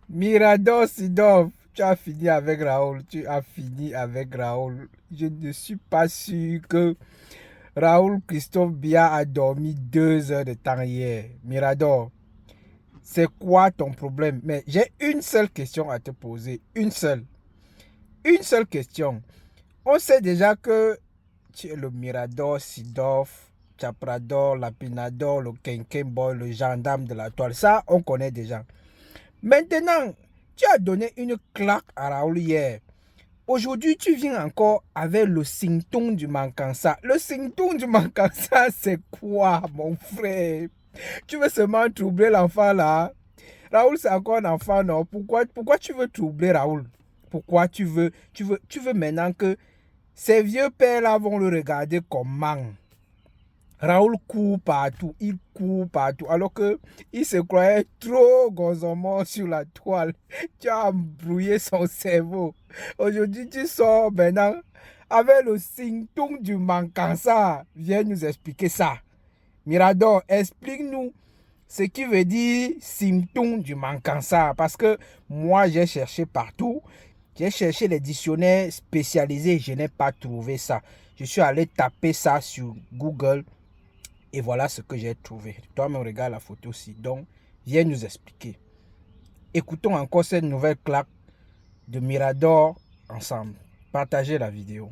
Mirador Sidov, tu as fini avec Raoul. Tu as fini avec Raoul. Je ne suis pas sûr que Raoul Christophe Bia a dormi 2 heures de temps hier. Mirador, c'est quoi ton problème? Mais j'ai une seule question à te poser. Une seule. Une seule question. On sait déjà que tu es le Mirador Sidov, Chaprador, Lapinador, le Kenken Boy, le gendarme de la toile. Ça, on connaît déjà. Maintenant, tu as donné une claque à Raoul hier. Aujourd'hui, tu viens encore avec le symptôme du mancança. Le symptôme du mancança, c'est quoi, mon frère? Tu veux seulement troubler l'enfant là? Raoul, c'est encore un enfant, non? Pourquoi tu veux troubler Raoul? Pourquoi tu veux maintenant que ces vieux pères là vont le regarder comment? Raoul court partout, il court partout, alors que il se croyait trop gonzomon sur la toile. Tu as embrouillé son cerveau. Aujourd'hui, tu sors maintenant avec le symptôme du mancança. Viens nous expliquer ça. Mirador, explique-nous ce qui veut dire symptôme du mancança. Parce que moi, j'ai cherché partout. J'ai cherché les dictionnaires spécialisés. Je n'ai pas trouvé ça. Je suis allé taper ça sur Google. Et voilà ce que j'ai trouvé. Toi-même, regarde la photo aussi. Donc, viens nous expliquer. Écoutons encore cette nouvelle claque de Mirador ensemble. Partagez la vidéo.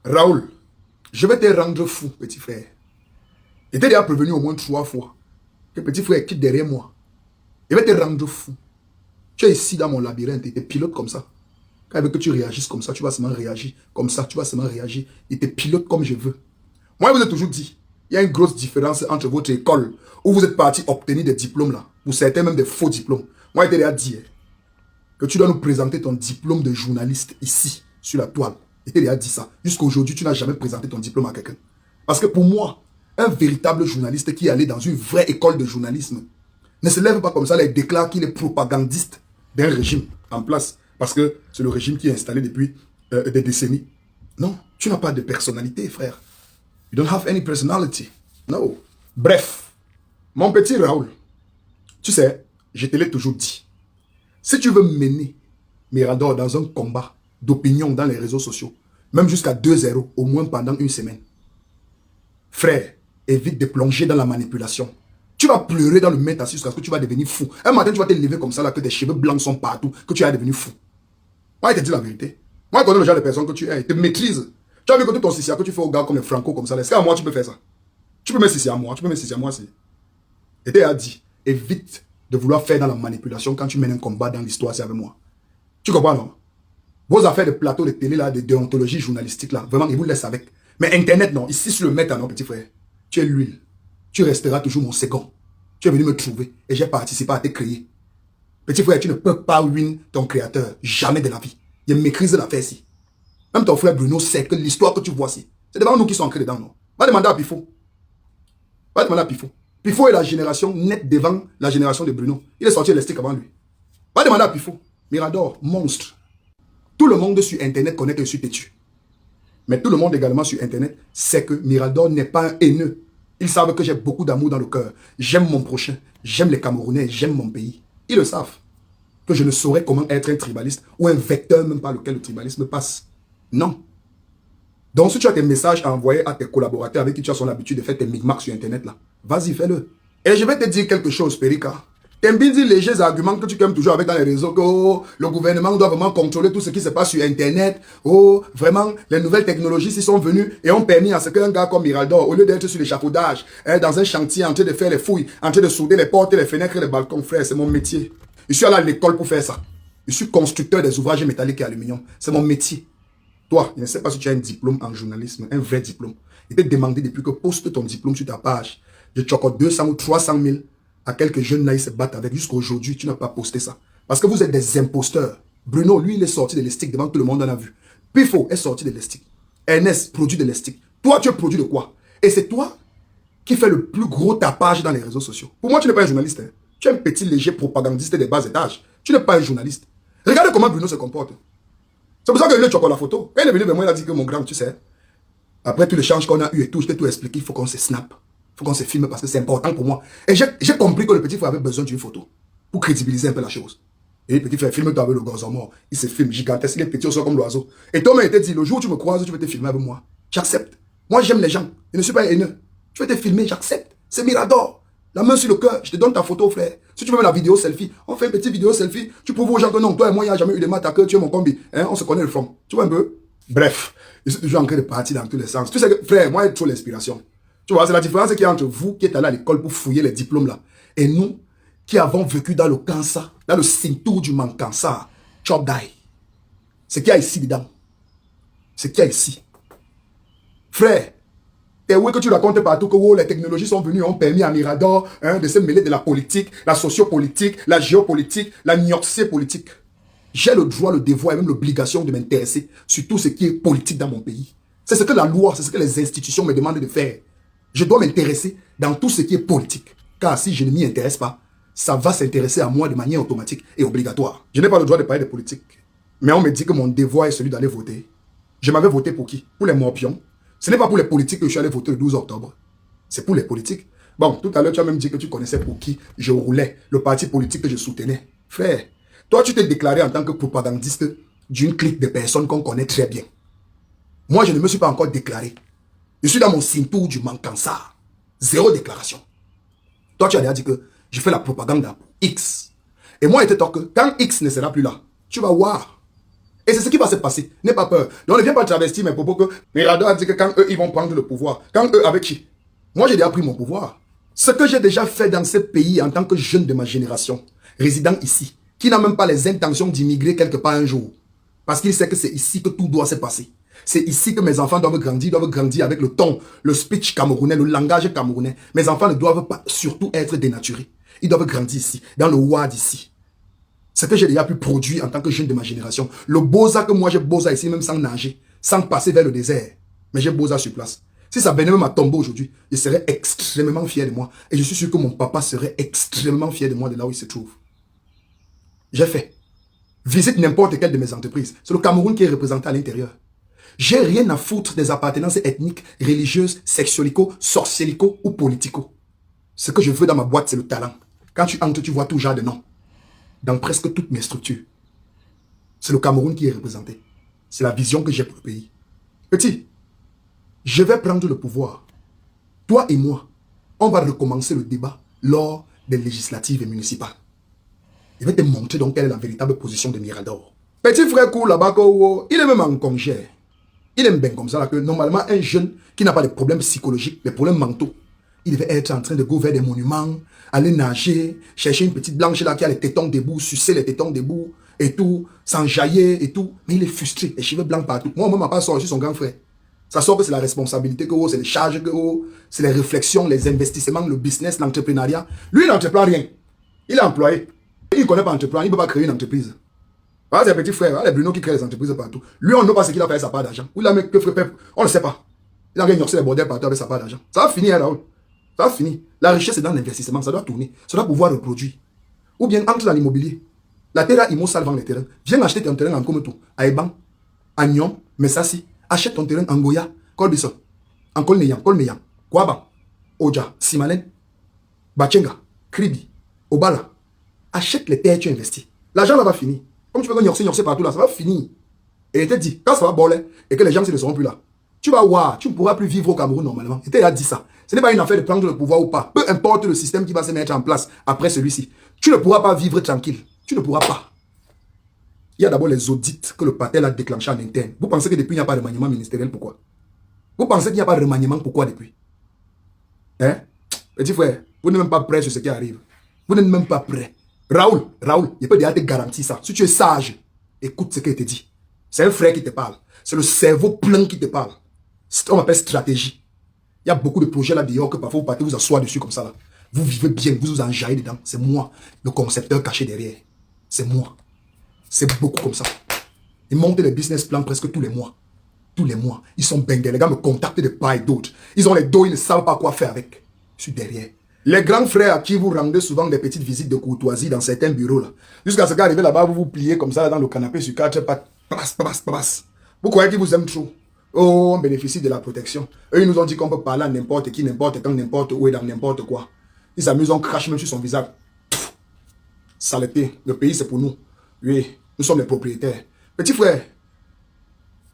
Raoul, je vais te rendre fou, petit frère. Je t'ai déjà prévenu au moins 3 fois que petit frère quitte derrière moi. Je vais te rendre fou. Tu es ici dans mon labyrinthe et te pilote comme ça. Quand il veut que tu réagisses comme ça, tu vas seulement réagir. Comme ça, tu vas seulement réagir. Et te pilote comme je veux. Moi, je vous ai toujours dit, il y a une grosse différence entre votre école où vous êtes parti obtenir des diplômes là. Pour certains, même des faux diplômes. Moi, je t'ai déjà dit que tu dois nous présenter ton diplôme de journaliste ici, sur la toile. Je t'ai déjà dit ça. Jusqu'à aujourd'hui, tu n'as jamais présenté ton diplôme à quelqu'un. Parce que pour moi, un véritable journaliste qui est allé dans une vraie école de journalisme ne se lève pas comme ça et déclare qu'il est propagandiste d'un régime en place. Parce que c'est le régime qui est installé depuis des décennies. Non, tu n'as pas de personnalité, frère. You don't have any personality. No. Bref, mon petit Raoul, tu sais, je te l'ai toujours dit. Si tu veux mener Mirador dans un combat d'opinion dans les réseaux sociaux, même jusqu'à 2-0, au moins pendant une semaine, frère, évite de plonger dans la manipulation. Tu vas pleurer dans le maître assis jusqu'à ce que tu vas devenir fou. Un matin, tu vas te lever comme ça, là, que tes cheveux blancs sont partout, que tu vas devenir fou. Moi, je te dis la vérité. Moi, je connais le genre de personne que tu es. Il te maîtrise. Tu as vu que tout ton sissia que tu fais aux gars comme les Franco, comme ça. Est-ce qu'à moi, tu peux faire ça? Tu peux me sissia à moi. Tu peux me sissia à moi, c'est. Et t'es dit, évite de vouloir faire dans la manipulation quand tu mènes un combat dans l'histoire, c'est avec moi. Tu comprends, non? Vos affaires de plateau de télé, là, de déontologie journalistique, là, vraiment, ils vous laissent avec. Mais Internet, non. Ici, sur le mètre, non, petit frère. Tu es l'huile. Tu resteras toujours mon second. Tu es venu me trouver et j'ai participé à te créer. Petit frère, tu ne peux pas win ton créateur. Jamais de la vie. Il maîtrise l'affaire ici. Même ton frère Bruno sait que l'histoire que tu vois ici, c'est devant nous qui sont ancrés dedans, non? Va demander à Pifo. Va demander à Pifo. Pifo est la génération nette devant la génération de Bruno. Il est sorti l'élastique avant lui. Va demander à Pifo. Mirador, monstre. Tout le monde sur Internet connaît que je suis têtu. Mais tout le monde également sur Internet sait que Mirador n'est pas un haineux. Ils savent que j'ai beaucoup d'amour dans le cœur. J'aime mon prochain. J'aime les Camerounais. J'aime mon pays. Ils le savent. Que je ne saurais comment être un tribaliste ou un vecteur même par lequel le tribalisme passe. Non. Donc si tu as tes messages à envoyer à tes collaborateurs avec qui tu as son habitude de faire tes micmacs sur Internet là, vas-y, fais-le. Et je vais te dire quelque chose, Perika. T'aimes bien dire légers arguments que tu aimes toujours avec dans les réseaux, que oh, le gouvernement doit vraiment contrôler tout ce qui se passe sur Internet. Oh, vraiment, les nouvelles technologies s'y sont venues et ont permis à ce qu'un gars comme Mirador, au lieu d'être sur l'échafaudage, dans un chantier en train de faire les fouilles, en train de souder les portes, les fenêtres et les balcons, frère, c'est mon métier. Je suis allé à l'école pour faire ça. Je suis constructeur des ouvrages métalliques et aluminium. C'est mon métier. Toi, je ne sais pas si tu as un diplôme en journalisme, un vrai diplôme. Je t'ai demandé depuis que poste ton diplôme sur ta page. Je choque 200 ou 300 000 à quelques jeunes là, ils se battent avec. Jusqu'à aujourd'hui, tu n'as pas posté ça. Parce que vous êtes des imposteurs. Bruno, lui, il est sorti de l'estique devant tout le monde, on a vu. Pifo est sorti de l'estique. Ernest, produit de l'estique. Toi, tu es produit de quoi? Et c'est toi qui fais le plus gros tapage dans les réseaux sociaux. Pour moi, tu n'es pas un journaliste. Hein. Tu es un petit léger propagandiste des bas étages. Tu n'es pas un journaliste. Regardez comment Bruno se comporte. C'est pour ça que lui, tu as la photo. Quand il est venu vers moi, il a dit que mon grand, tu sais, après tout l'échange qu'on a eu et tout, je t'ai tout expliqué, il faut qu'on se snap. Il faut qu'on se filme parce que c'est important pour moi. Et j'ai compris que le petit frère avait besoin d'une photo pour crédibiliser un peu la chose. Et le petit frère, filme-toi avec le gazon mort. Il se filme gigantesque, il est petit au sol comme l'oiseau. Et toi, il t'a dit, le jour où tu me croises, tu veux te filmer avec moi. J'accepte. Moi, j'aime les gens. Je ne suis pas haineux. Tu veux te filmer, j'accepte. C'est Mirador. La main sur le cœur, je te donne ta photo, frère. Si tu veux la vidéo selfie, on fait une petite vidéo selfie. Tu prouves aux gens que non, toi et moi, il n'y a jamais eu de maths à que tu es mon combi. Hein? On se connaît le front. Tu vois un peu? Bref, je suis toujours en train de partir dans tous les sens. Tu sais que, frère, moi, j'ai trop l'inspiration. Tu vois, c'est la différence qu'il y a entre vous qui êtes allé à l'école pour fouiller les diplômes là. Et nous qui avons vécu dans le cancer, dans le ceinture du mancança, chop die. Ce qu'il y a ici dedans. Ce qu'il y a ici. Frère, et oui que tu racontes partout que oh, les technologies sont venues, ont permis à Mirador de se mêler de la politique, la sociopolitique, la géopolitique, la nuancée politique. J'ai le droit, le devoir et même l'obligation de m'intéresser sur tout ce qui est politique dans mon pays. C'est ce que la loi, c'est ce que les institutions me demandent de faire. Je dois m'intéresser dans tout ce qui est politique. Car si je ne m'y intéresse pas, ça va s'intéresser à moi de manière automatique et obligatoire. Je n'ai pas le droit de parler de politique. Mais on me dit que mon devoir est celui d'aller voter. Je m'avais voté pour qui? Pour les morpions. Ce n'est pas pour les politiques que je suis allé voter le 12 octobre. C'est pour les politiques. Bon, tout à l'heure, tu as même dit que tu connaissais pour qui je roulais, le parti politique que je soutenais. Frère, toi, tu t'es déclaré en tant que propagandiste d'une clique de personnes qu'on connaît très bien. Moi, je ne me suis pas encore déclaré. Je suis dans mon ceinture du mancança. Zéro déclaration. Toi, tu as déjà dit que je fais la propagande pour X. Et moi, il te dit que quand X ne sera plus là, tu vas voir. Et c'est ce qui va se passer. N'aie pas peur. Donc ne viens pas travestir mes propos que Mirador a dit que quand eux, ils vont prendre le pouvoir. Quand eux, avec qui? Moi, j'ai déjà pris mon pouvoir. Ce que j'ai déjà fait dans ce pays en tant que jeune de ma génération, résident ici, qui n'a même pas les intentions d'immigrer quelque part un jour. Parce qu'il sait que c'est ici que tout doit se passer. C'est ici que mes enfants doivent grandir avec le ton, le speech camerounais, le langage camerounais. Mes enfants ne doivent pas surtout être dénaturés. Ils doivent grandir ici, dans le WAD ici. Ce que j'ai déjà pu produire en tant que jeune de ma génération. Le Boza que moi j'ai Boza ici, même sans nager, sans passer vers le désert. Mais j'ai Boza sur place. Si ça venait même à tomber aujourd'hui, je serais extrêmement fier de moi. Et je suis sûr que mon papa serait extrêmement fier de moi de là où il se trouve. J'ai fait. Visite n'importe quelle de mes entreprises. C'est le Cameroun qui est représenté à l'intérieur. J'ai rien à foutre des appartenances ethniques, religieuses, sexualico, sorcielico ou politico. Ce que je veux dans ma boîte, c'est le talent. Quand tu entres, tu vois tout genre de noms. Dans presque toutes mes structures. C'est le Cameroun qui est représenté. C'est la vision que j'ai pour le pays. Petit, je vais prendre le pouvoir. Toi et moi, on va recommencer le débat lors des législatives et municipales. Je vais te montrer donc quelle est la véritable position de Mirador. Petit frère court là-bas, il est même en congé. Il aime bien comme ça là, que normalement un jeune qui n'a pas de problèmes psychologiques, des problèmes mentaux, il devait être en train de go vers des monuments, aller nager, chercher une petite blanche là qui a les tétons debout, sucer les tétons debout et tout, s'enjailler et tout. Mais il est frustré, les cheveux blancs partout. Moi, ma pas sorti son grand frère. Ça sort que c'est la responsabilité que c'est les charges que c'est les réflexions, les investissements, le business, l'entrepreneuriat. Lui, il n'entreprend rien. Il est employé. Il ne connaît pas entreprendre, il ne peut pas créer une entreprise. Ah, c'est un petit frère, les Bruno qui créent les entreprises partout. Lui, on ne sait pas ce qu'il a fait avec sa part d'argent. Ou il a mis que frère, on ne sait pas. Il a gagné les bordels partout avec sa part d'argent. Ça va finir, Raoul. Ça va finir. La richesse est dans l'investissement, ça doit tourner. Ça doit pouvoir reproduire. Ou bien entre dans l'immobilier. La terre Imo vend les terrains. Viens acheter ton terrain en Komoto, à Eban, à Nyon, Messassi. Achète ton terrain en Goya, Kolbison, en Kolmeyan, Kwaba, Oja, Simalen, Bachenga, Kribi, Obala. Achète les terres et tu investis. L'argent là va finir. Comme tu veux que Nyorsi partout là, ça va finir. Et il te dit, quand ça va boler et que les gens ne seront plus là, tu vas voir, tu ne pourras plus vivre au Cameroun normalement. Il t'a dit ça. Ce n'est pas une affaire de prendre le pouvoir ou pas. Peu importe le système qui va se mettre en place après celui-ci. Tu ne pourras pas vivre tranquille. Tu ne pourras pas. Il y a d'abord les audits que le Patel a déclenchés en interne. Vous pensez que depuis il n'y a pas de remaniement ministériel, pourquoi? Vous pensez qu'il n'y a pas de remaniement, pourquoi depuis? Hein? Petit frère, vous n'êtes même pas prêt sur ce qui arrive. Vous n'êtes même pas prêt. Raoul, je peux déjà te garantir ça. Si tu es sage, écoute ce qu'il te dit. C'est un frère qui te parle. C'est le cerveau plein qui te parle. On m'appelle stratégie. Il y a beaucoup de projets là dehors que parfois vous partez vous asseoir dessus comme ça là. Vous vivez bien, vous vous enjaillez dedans. C'est moi, le concepteur caché derrière. C'est moi. C'est beaucoup comme ça. Ils montent les business plans presque tous les mois. Tous les mois. Ils sont bengés. Les gars me contactent de part et d'autre. Ils ont les dos, ils ne savent pas quoi faire avec. Je suis derrière. Les grands frères à qui vous rendez souvent des petites visites de courtoisie dans certains bureaux là. Jusqu'à ce qu'arrivé là-bas, vous vous pliez comme ça là, dans le canapé sur quatre pattes. Vous croyez qu'ils vous aiment trop. Oh, on bénéficie de la protection. Eux, ils nous ont dit qu'on peut parler à n'importe qui, n'importe quand, n'importe où et dans n'importe quoi. Ils s'amusent, on crache même sur son visage. Pff, saleté. Le pays, c'est pour nous. Oui, nous sommes les propriétaires. Petit frère,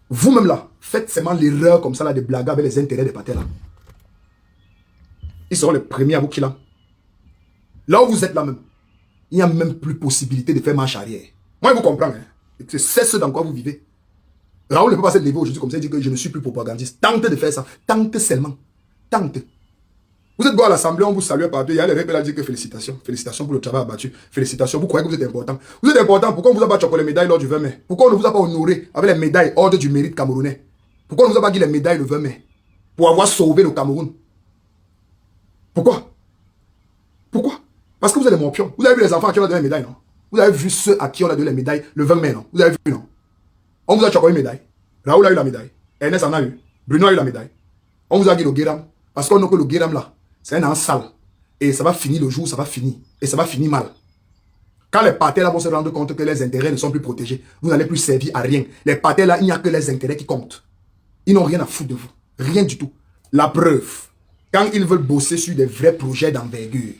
vous-même là, faites seulement l'erreur comme ça là de blaguer avec les intérêts des patères là. Ils seront les premiers à vous killer. Là où vous êtes là même, il n'y a même plus possibilité de faire marche arrière. Moi, je vous comprends. Hein. C'est ce dans quoi vous vivez. Raoul ne peut pas se lever aujourd'hui comme ça et dire que je ne suis plus propagandiste. Tente de faire ça. Tente seulement. Tente. Vous êtes beau à l'Assemblée, on vous salue partout. Il y a les rebelles à dire que félicitations. Félicitations pour le travail abattu. Félicitations. Vous croyez que vous êtes important. Vous êtes important. Pourquoi on ne vous a pas choqué les médailles lors du 20 mai? Pourquoi on ne vous a pas honoré avec les médailles ordre du mérite camerounais? Pourquoi on ne vous a pas dit les médailles le 20 mai? Pour avoir sauvé le Cameroun. Pourquoi? Pourquoi? Parce que vous êtes des morpions. Vous avez vu les enfants à qui on a donné les médailles, non? Vous avez vu ceux à qui on a donné les médailles le 20 mai, non? Vous avez vu, non? On vous a choqué une médaille. Raoul a eu la médaille. Ernest en a eu. Bruno a eu la médaille. On vous a dit le Guéram. Parce qu'on a que le Guéram là, c'est un an sale. Et ça va finir le jour, ça va finir. Et ça va finir mal. Quand les partenaires là vont se rendre compte que les intérêts ne sont plus protégés, vous n'allez plus servir à rien. Les partenaires là, il n'y a que les intérêts qui comptent. Ils n'ont rien à foutre de vous. Rien du tout. La preuve, quand ils veulent bosser sur des vrais projets d'envergure,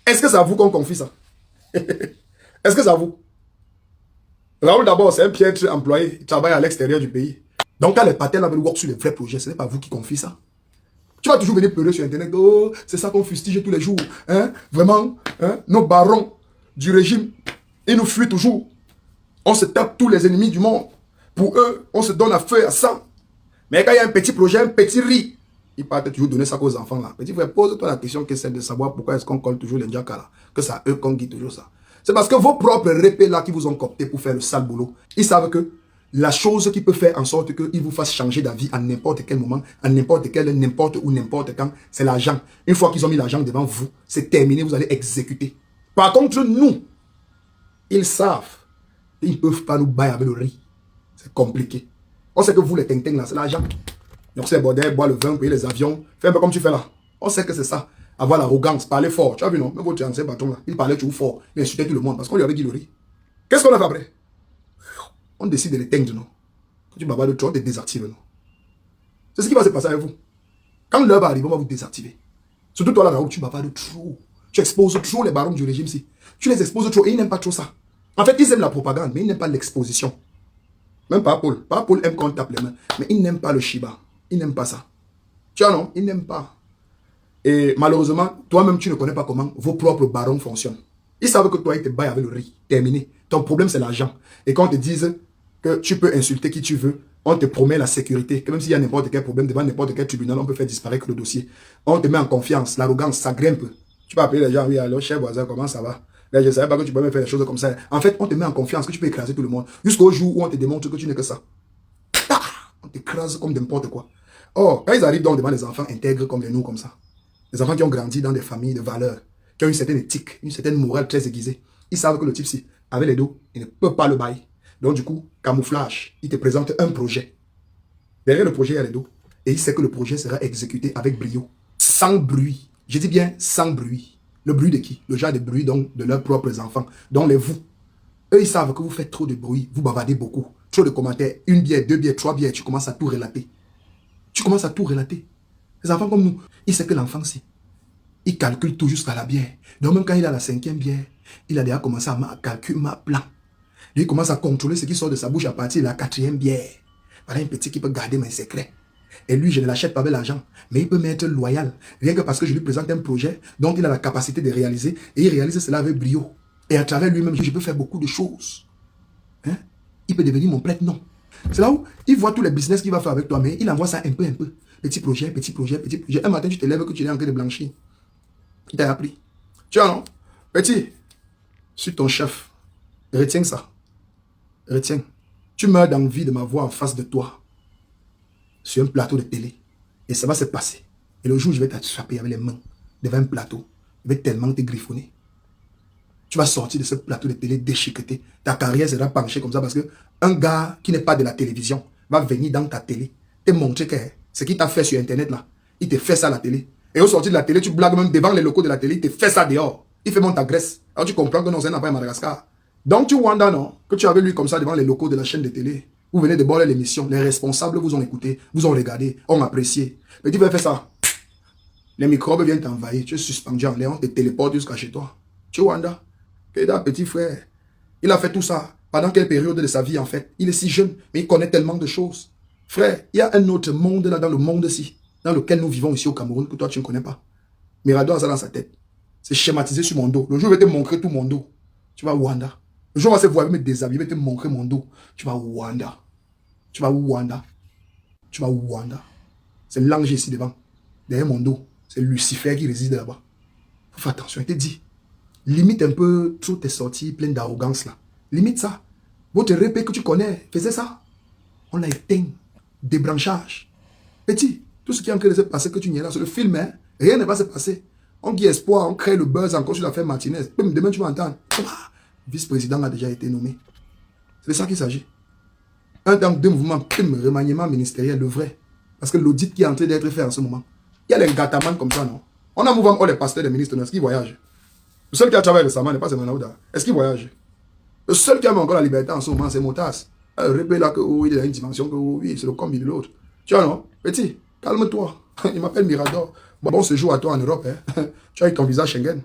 est-ce que c'est à vous qu'on confie ça? Est-ce que c'est à vous? Raoul d'abord, c'est un piètre employé, il travaille à l'extérieur du pays. Donc quand les partenaires veulent work sur les vrais projets, ce n'est pas vous qui confiez ça. Tu vas toujours venir pleurer sur Internet, oh, c'est ça qu'on fustige tous les jours. Hein? Vraiment, hein? Nos barons du régime, ils nous fuient toujours. On se tape tous les ennemis du monde. Pour eux, on se donne à feu et à sang. Mais quand il y a un petit projet, un petit riz, ils partent toujours donner ça aux enfants là. Petit frère, pose-toi la question que c'est de savoir pourquoi est-ce qu'on colle toujours les Ndiaka là. Que c'est à eux qu'on guide toujours ça. C'est parce que vos propres répés là qui vous ont coopté pour faire le sale boulot, ils savent que la chose qui peut faire en sorte qu'ils vous fassent changer d'avis à n'importe quel moment, à n'importe quel, n'importe où, n'importe quand, c'est l'argent. Une fois qu'ils ont mis l'argent devant vous, c'est terminé, vous allez exécuter. Par contre, nous, ils savent qu'ils ne peuvent pas nous bailler avec le riz. C'est compliqué. On sait que vous, les ting là, c'est l'argent. Donc c'est bordel, boire le vin, payer les avions, fais un peu comme tu fais là. On sait que c'est ça. Avoir l'arrogance, parler fort. Tu as vu non? Même votre ancien patron là, il parlait toujours fort. Il insultait tout le monde parce qu'on lui avait dit le riz. Qu'est-ce qu'on a fait après? On décide de l'éteindre, non? Quand tu bavardes de trop, on te désactive, non? C'est ce qui va se passer avec vous. Quand l'heure va arriver, on va vous désactiver. Surtout toi là, Raoul, tu bavardes trop. Tu exposes trop les barons du régime si. Tu les exposes trop et ils n'aiment pas trop ça. En fait, ils aiment la propagande, mais ils n'aiment pas l'exposition. Même pas Paul. Pas Paul aime qu'on tape les mains. Mais ils n'aiment pas le Shiba. Ils n'aiment pas ça. Tu vois, non? Ils n'aiment pas. Et malheureusement, toi-même, tu ne connais pas comment vos propres barons fonctionnent. Ils savent que toi, ils te baillent avec le riz. Terminé. Ton problème, c'est l'argent. Et quand on te dise que tu peux insulter qui tu veux, on te promet la sécurité. Que même s'il y a n'importe quel problème devant n'importe quel tribunal, on peut faire disparaître le dossier. On te met en confiance. L'arrogance, ça grimpe. Tu peux appeler les gens, oui, alors, cher voisin, comment ça va? Là, je ne savais pas que tu peux même faire des choses comme ça. En fait, on te met en confiance que tu peux écraser tout le monde. Jusqu'au jour où on te démontre que tu n'es que ça. On t'écrase comme n'importe quoi. Or, quand ils arrivent donc devant les enfants intègres comme nous, comme ça, les enfants qui ont grandi dans des familles de valeurs, qui ont une certaine éthique, une certaine morale très aiguisée, ils savent que le type-ci, avec les dos, il ne peut pas le bailler. Donc du coup, camouflage, il te présente un projet. Derrière le projet, il y a les dos. Et il sait que le projet sera exécuté avec brio. Sans bruit. Je dis bien sans bruit. Le bruit de qui? Le genre de bruit donc de leurs propres enfants. Donc les vous. Eux, ils savent que vous faites trop de bruit. Vous bavardez beaucoup. Trop de commentaires. Une bière, deux bières, trois bières. Tu commences à tout relater. Tu commences à tout relater. Les enfants comme nous, ils savent que l'enfant, si. Il calcule tout jusqu'à la bière. Donc même quand il a la 5e bière, il a déjà commencé à calculer ma plan. Lui, il commence à contrôler ce qui sort de sa bouche à partir de la 4e bière. Voilà un petit qui peut garder mes secrets. Et lui, je ne l'achète pas avec l'argent. Mais il peut m'être loyal. Rien que parce que je lui présente un projet dont il a la capacité de réaliser. Et il réalise cela avec brio. Et à travers lui-même, je peux faire beaucoup de choses. Hein? Il peut devenir mon prête-nom. C'est là où il voit tous les business qu'il va faire avec toi. Mais il envoie ça un peu. Petit projet, petit projet, petit projet. Un matin, tu te lèves que tu es en train de blanchir. Il t'a appris. Tu vois, non? Petit, suis ton chef. Retiens ça. Retiens. Tu meurs d'envie de m'avoir en face de toi. Sur un plateau de télé. Et ça va se passer. Et le jour où je vais t'attraper avec les mains devant un plateau, je vais tellement te griffonner. Tu vas sortir de ce plateau de télé déchiqueté. Ta carrière sera penchée comme ça parce que un gars qui n'est pas de la télévision va venir dans ta télé te montrer que ce qu'il t'a fait sur Internet là, il te fait ça à la télé. Et au sortir de la télé, tu blagues même devant les locaux de la télé, il te fait ça dehors. Il fait monter ta graisse. Alors tu comprends que non, c'est un enfant à Madagascar. Donc tu vois, non, que tu avais lui comme ça devant les locaux de la chaîne de télé. Vous venez de border l'émission. Les responsables vous ont écouté, vous ont regardé, ont apprécié. Petit frère, fais ça. Les microbes viennent t'envahir. Tu es suspendu en l'air, on te téléporte jusqu'à chez toi. Tu es Wanda. Petit frère, il a fait tout ça. Pendant quelle période de sa vie, en fait? Il est si jeune, mais il connaît tellement de choses. Frère, il y a un autre monde là, dans le monde-ci, dans lequel nous vivons ici au Cameroun, que toi, tu ne connais pas. Mirador a ça dans sa tête. C'est schématisé sur mon dos. Le jour où je vais te montrer tout mon dos, tu vas Wanda. Le jour où on va se voir, je vais me déshabiller, je vais te montrer mon dos. Tu vas Wanda. Tu vas Wanda. Tu vas Wanda. C'est l'ange ici devant. Derrière mon dos, c'est Lucifer qui réside là-bas. Faut faire attention, il te dit. Limite un peu trop tes sorties pleines d'arrogance là. Limite ça. Votre répé que tu connais, faisait ça. On l'a éteint. Débranchage. Petit, tout ce qui est en train de se passer, que tu n'y es là, c'est le film, hein. Rien ne va se passer. On guette espoir, on crée le buzz encore sur l'affaire Martinez. Demain, tu vas entendre. Vice-président a déjà été nommé. C'est de ça qu'il s'agit. Un temps, deux mouvements, remaniement ministériel, le vrai. Parce que l'audit qui est en train d'être fait en ce moment. Il y a les gâtamans comme ça, non? On a un mouvement, les pasteurs, les ministres, est-ce qu'ils voyagent? Le seul qui a travaillé récemment n'est pas Semanaouda. Est-ce qu'il voyage? Le seul qui a encore la liberté en ce moment, c'est Motas. Le répète là que oui, il a une dimension que oui, c'est le combi de l'autre. Tu vois, non? Petit, calme-toi. Il m'appelle Mirador. Bon séjour à toi en Europe. Hein? Tu as eu ton visa Schengen.